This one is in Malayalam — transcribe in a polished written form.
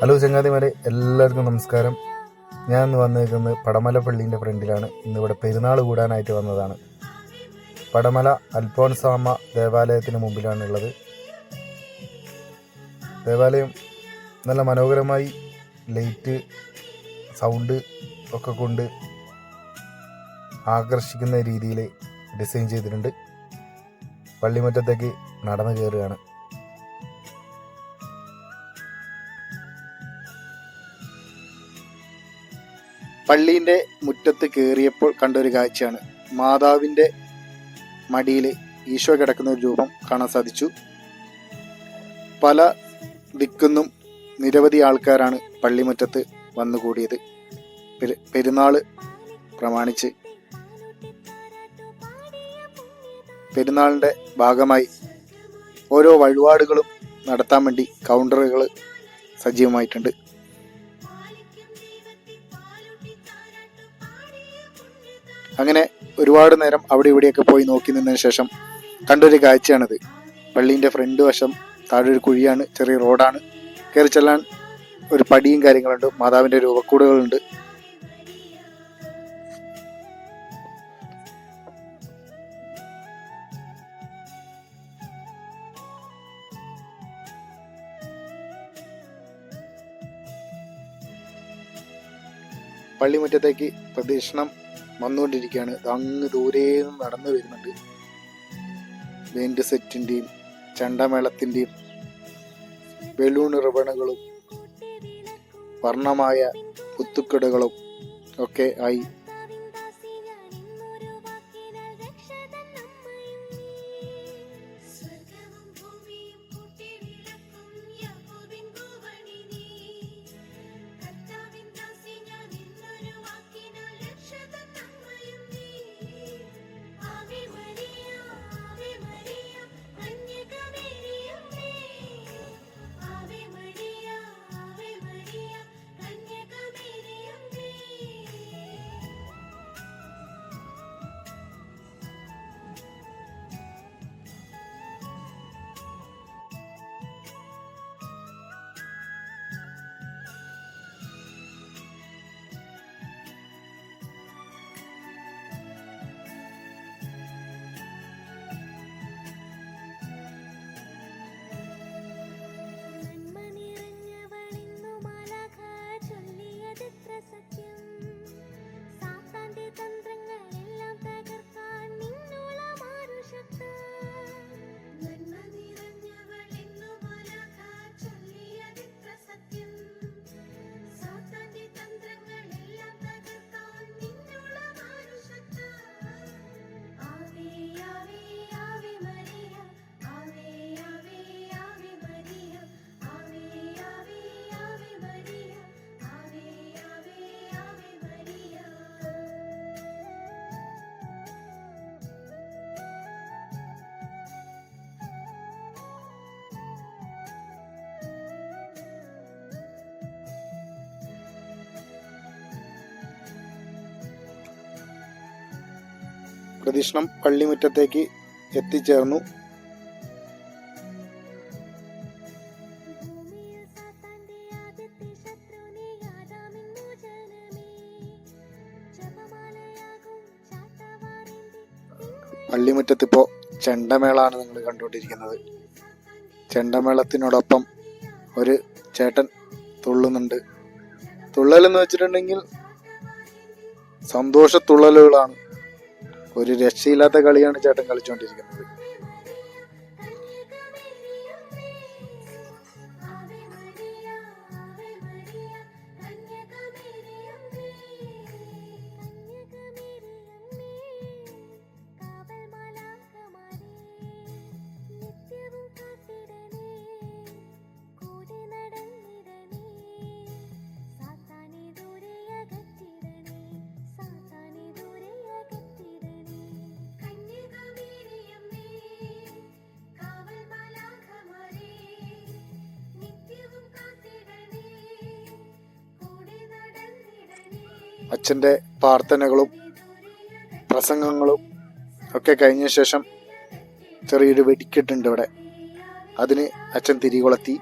ഹലോ ചങ്ങാതിമാരെ, എല്ലാവർക്കും നമസ്കാരം. ഞാൻ ഇന്ന് വന്നിരിക്കുന്നത് പടമല പള്ളീൻ്റെ ഫ്രണ്ടിലാണ്. ഇന്നിവിടെ പെരുന്നാൾ കൂടാനായിട്ട് വന്നതാണ്. പടമല അൽഫോൻസാമ്മ ദേവാലയത്തിന് മുമ്പിലാണുള്ളത്. ദേവാലയം നല്ല മനോഹരമായി ലൈറ്റ്, സൗണ്ട് ഒക്കെ കൊണ്ട് ആകർഷിക്കുന്ന രീതിയിൽ ഡിസൈൻ ചെയ്തിട്ടുണ്ട്. പള്ളിമുറ്റത്തേക്ക് നടന്നു കയറുകയാണ്. പള്ളീൻ്റെ മുറ്റത്ത് കയറിയപ്പോൾ കണ്ടൊരു കാഴ്ചയാണ് മാതാവിൻ്റെ മടിയിൽ ഈശോ കിടക്കുന്ന ഒരു രൂപം കാണാൻ സാധിച്ചു. പല ദിക്കുന്നും നിരവധി ആൾക്കാരാണ് പള്ളിമുറ്റത്ത് വന്നുകൂടിയത്. പെരുന്നാൾ പ്രമാണിച്ച് പെരുന്നാളിൻ്റെ ഭാഗമായി ഓരോ വഴിപാടുകളും നടത്താൻ വേണ്ടി കൗണ്ടറുകൾ സജീവമായിട്ടുണ്ട്. അങ്ങനെ ഒരുപാട് നേരം അവിടെ ഇവിടെയൊക്കെ പോയി നോക്കി നിന്നതിന് ശേഷം കണ്ടൊരു കാഴ്ചയാണിത്. പള്ളീൻ്റെ ഫ്രണ്ട് വശം താഴെ ഒരു കുഴിയാണ്, ചെറിയ റോഡാണ്. കയറി ചെല്ലാൻ ഒരു പടിയും കാര്യങ്ങളുണ്ട്. മാതാവിൻ്റെ രൂപക്കൂടുകളുണ്ട്. പള്ളിമുറ്റത്തേക്ക് പ്രദക്ഷിണം വന്നുകൊണ്ടിരിക്കുകയാണ്. അങ്ങ് ദൂരെ നിന്ന് നടന്നു വരുന്നുണ്ട്. ബാൻഡ് സെറ്റിൻ്റെയും ചെണ്ടമേളത്തിൻ്റെയും ബലൂൺ റിബണുകളും വർണ്ണമായ പുത്തുക്കടുകളും ഒക്കെ ആയി പ്രദക്ഷിണം പള്ളിമുറ്റത്തേക്ക് എത്തിച്ചേർന്നു. പള്ളിമുറ്റത്തിപ്പോൾ ചെണ്ടമേളാണ് നിങ്ങൾ കണ്ടുകൊണ്ടിരിക്കുന്നത്. ചെണ്ടമേളത്തിനോടൊപ്പം ഒരു ചേട്ടൻ തുള്ളുന്നുണ്ട്. തുള്ളലെന്ന് വെച്ചിട്ടുണ്ടെങ്കിൽ സന്തോഷത്തുള്ളലുകളാണ്. ഒരു രക്ഷയില്ലാത്ത കളിയാണ് ചേട്ടൻ കളിച്ചുകൊണ്ടിരിക്കുന്നത്. അച്ഛൻ്റെ പ്രാർത്ഥനകളും പ്രസംഗങ്ങളും ഒക്കെ കഴിഞ്ഞ ശേഷം ചെറിയൊരു വെടിക്കെട്ടുണ്ട് ഇവിടെ. അതിന് അച്ഛൻ തിരികൊളുത്തി.